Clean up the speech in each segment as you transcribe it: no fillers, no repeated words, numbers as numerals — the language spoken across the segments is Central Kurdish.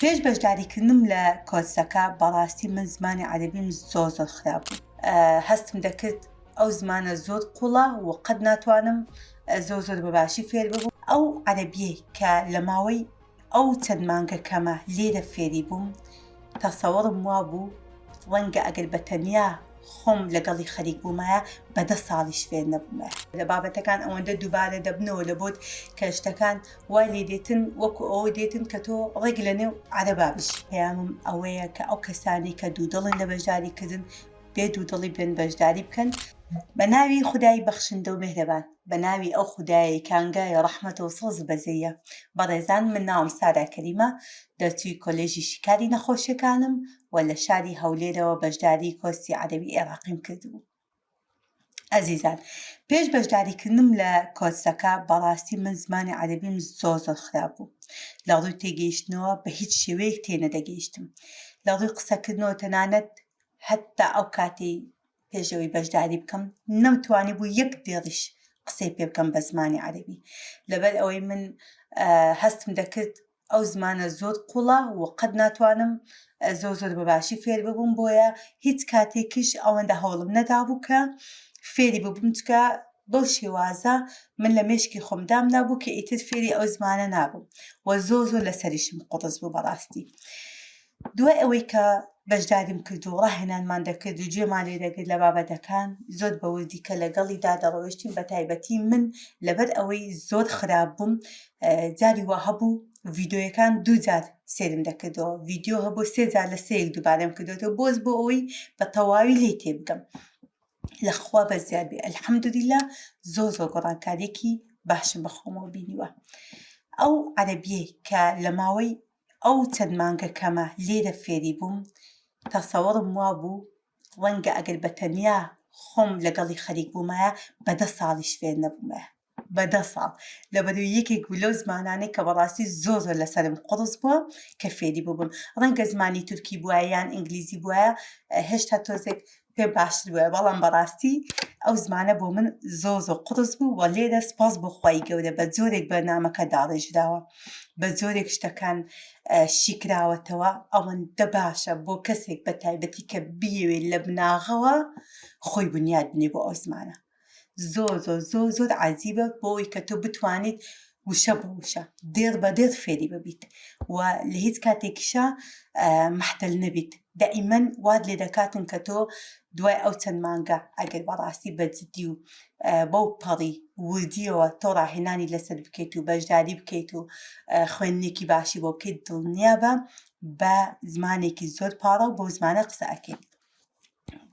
پێش بەشداریکردنم لە کۆرسەکە بەڕاستی من زمانی عەرەبیم زۆر خراپ بوو. هەستم دەکرد ئەو زمانە زۆر قوڵە و قەت ناتوانم زۆر بەباشی فێر ببووم. ئەو عەرەبیەی کە لە ماوەی ئەو چەند مانگە کەمە لێرە فێری بووم، تەسەوڕم وا بوو ڕەنگە ئەگەر بەتەنیا خۆم لەگەڵی خەریک بوومایە بە 10 ساڵیش فێر نەبوومە. لە بابەتەکان ئەوەندە دووبارە دەبنەوە لە بۆت کە شتەکان وای لێ دێتن وەکو ئەوە دێتن کە تۆ ڕێک لە نێو عەرەبا بشی. پەیامم ئەوەیە کە ئەو کەسانی کە دوودڵن لە بەشداریکردن بێ دوودڵی بێن بەشداری بکەن بە ناوی خودای بەخشندە و مێهرەبان، بە ناوی ئەو خودایەی کانگایە ڕەحمەت و سۆز بەزەیە. بەڕێزان، من ناوم سارا کەریمە، دەرچووی کۆلێژی شیکاری نەخۆشیەکانم و لە شاری هەولێرەوە بەشداری کۆرسی عەرەبی عێراقیم کردبوو. ئەزیزان، پێش بەشداریکردنم لە کۆرسەکە بەڕاستی من زمانی عەرەبیم زۆر خراپ بوو. لە ڕووی تێگەیشتنەوە بە هیچ شێوەیەک تێنەدەگەیشتم. لە ڕووی قسەکردنەوە تەنانەت هەتا ئەو کاتی پێشەوەی بەشداری بکەم نەمتوانی بوو یەک دێڕیش قسەی پێ بکەم بە زمانی عەرەبی، لەبەر ئەوەی من هەستم دەکرد ئەو زمانە زۆر قوڵە و قەت ناتوانم زۆر بەباشی فێر ببووم، بۆیە هیچ کاتێکیش ئەوەندە هەوڵم نەدابوو کە فێری ببووم، چکە بەو شێوازە من لە مێشکی خۆمدام نابوو کە ئیتر فێری ئەو زمانە نابووم و زۆر لەسەریشم قوڕس بوو. بەڕاستی دوای ئەوەی کە بەشداریم کرد و ڕاهێنانمان دەکرد و گوێمان لێ دەگرت لە بابەتەکان، زۆر بەوردی کە لەگەڵیدا دەڕەوێشتین، بە تایبەتی من لەبەر ئەوەی زۆر خراپ بووم جاری وا هەبوو ڤیدۆیەکان 2 جار سێرم دەکردەوە، ڤیدیۆ هەبوو 3 جار لە سەیەک دووبارەم کردوێتەوە بۆ ئەوەی بە تەواوی لێی تێ بگەم. لەخوا بەزیار بێ ئەلحەمدولیلا زۆر گۆڕانکاریەکی باشم بە خۆمەوە بینیوە. ئەو عەرەبیەی کە لە ماوەی ئەو چەند مانگە کەمە لێرە فێری بووم، تەسەوڕم وا بوو ڕەنگە ئەگەر بەتەنیا خۆم لەگەڵی خەریک بوومایە بە 10 ساڵیش فێر نەبوومە. بە 10 ساڵ لەبەروی یەکێک بوو لەو زمانانەی کە بەڕاستی زۆر لەسەرم قوڕس بووە کە فێری بووبم. ڕەنگە زمانی تورکی بووە یان ئینگلیزی بووە هێشتا تۆزێک پێم باشتر بووە، بەڵام بەڕاستی ئەو زمانە بۆ من زۆر قوڕس بوو و لێرە سپاس بۆ خوای گەورە بە جۆرێک بەرنامەکە داڕێژراوە، بە جۆرێک شتەکان شیکراوەتەوە ئەوەندە باشە بۆ کەسێک بە تایبەتی کە بیەوێت لە بناغەوە خۆی بنیاد بنێ بۆ ئەو زمانە. زۆر عەجیبە بۆ ئەوەی کە تۆ بتوانیت وشە بە وشە دێڕ بە دێڕ فێری ببیت و لە هیچ کاتێکیشە مەحتەل نەبیت. دائیمەن وات لێ دەکاتن کە تۆ دوای ئەو چەند مانگە ئەگەر بەڕاستی بەجددی و بەو پەڕی وردیەوە تۆ ڕاهێنانی لەسەر بکەیت و بەشداری بکەیت و خوێندنێکی باشی بۆ بکەیت، دڵنیابە بە زمانێکی زۆر پاڕە و بۆ زمانە قسە ئەکەیت.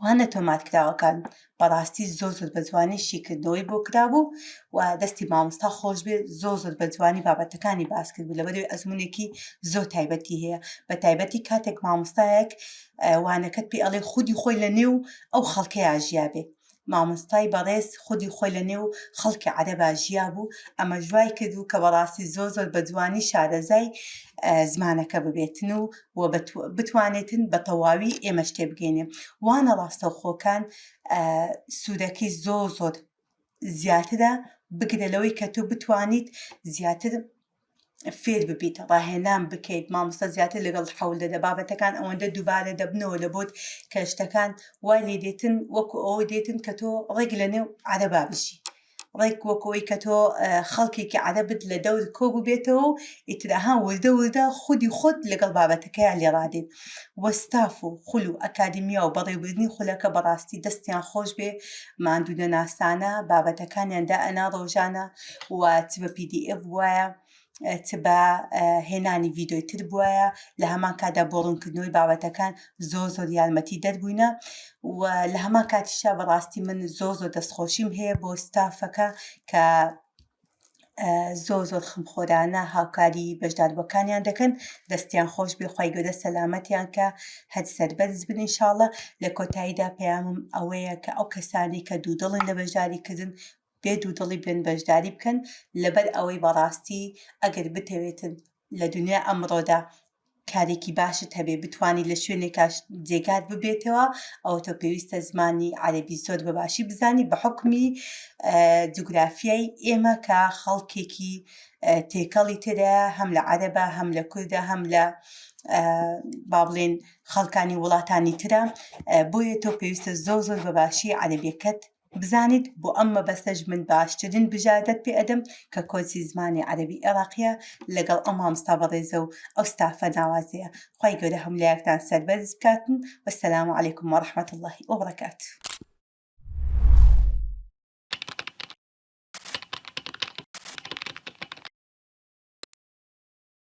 وانە تۆماتکراوەکان بەڕاستی زۆر بە جوانی شیکردنەوەی بۆ کرابوو و دەستی مامۆستا خۆش بێ زۆر بە جوانی بابەتەکانی باس کرد بوو، لەبەرەوەی ئەزمونێکی زۆر تایبەتی هەیە، بە تایبەتی کاتێک مامۆستایەک وانەکەت پێ ئەڵێ خودی خۆی لە نێو ئەو خەڵکەیە ژیا بێ. مامۆستای بەڕێز خودی خۆی لە نێو خەڵکی عەرەبا ژیا بوو، ئەمە ژوای کردو کە بەڕاستی زۆر بە جوانی شارەزای زمانەکە ببێتن و بتوانێتن بە تەواوی ئێمەش تێ بگەینێ. وانە ڕاستەوخۆکان سوودەکەی زۆر زیاترە بگرە لەوەی کە تۆ بتوانیت زیاتر فێر ببیت، ڕاهێنان بکەیت، مامۆستا زیاتر لەگەڵ حەول دەدە، بابەتەکان ئەوەندە دووبارە دەبنەوە لە بۆت کە شتەکان وای لێ دێتن وەکو ئەوە دێتن کە تۆ ڕێک لە نێو عەرەبا بشی، ڕێک وەکەوەی کە تۆ خەڵکێکی عەرەبت لە دەور کۆبوو بێتەوە و ئیتر وردە خودی خۆت لەگەڵ بابەتەکەیە لێڕادێت. وەستاف و خوڵ و ئەکادیمیا و بەڕێوەبردننی خولەکە بەڕاستی دەستیان خۆش بێ، ماندوو نەناسانە بابەتەکانیان دائەنا ڕۆژانە و چ بە PDF وایە چ بە هێنانی ڤیدۆی تر بووایە، لە هەمان کاتدا بۆ ڕوونکردنەوەی بابەتەکان زۆر یارمەتی دەربووینە و لە هەمان کاتیشا بەڕاستی من زۆر دەستخۆشیم هەیە بۆ ستافەکە کە زۆر خمخۆرانە هاوکاری بەشداربووەکانیان دەکەن، دەستیان خۆش بێ، خوای گەورە سەلامەتیان کە هەر سەربەرز بن ئینشاڵڵا. لە کۆتاییدا پەیامم ئەوەیە کە ئەو کەسانی کە دوودڵن لە بەشداریکردن بێ دوودڵی بێن بەشداری بکەن، لەبەر ئەوەی بەڕاستی ئەگەر بتەوێتن لە دنیا ئەمڕۆدا کارێکی باشت هەبێ بتوانی لە شوێنێکا جێگات ببێتەوە، ئەو تۆ پێویستە زمانی عەرەبی زۆر بەباشی بزانی بە حوکمی جوگرافیای ئێمە کە خەڵکێکی تێکەڵی تێدایە، هەم لە عەرەبە هەم لە کوردە هەم لە با بڵێن خەڵکانی وڵاتانی ترە بۆیە تۆ پێویستە زۆر بەباشی عەرەبیەکەت بزانیت. بۆ ئەم مەبەستەش من باشترین بژاردەت پێ ئەدەم کە کۆچی زمانی عەرەبی عێراقیە لەگەڵ ئەم مامۆستا بەڕێزە و ئەو ستافە ناوازەیە. خوای گەورە هەموو لایەکتان سەربەرز بکاتن. وەسەلامو عەلەیکوم وەڕەحمەتوڵڵاهی وەبەرەکاتوه.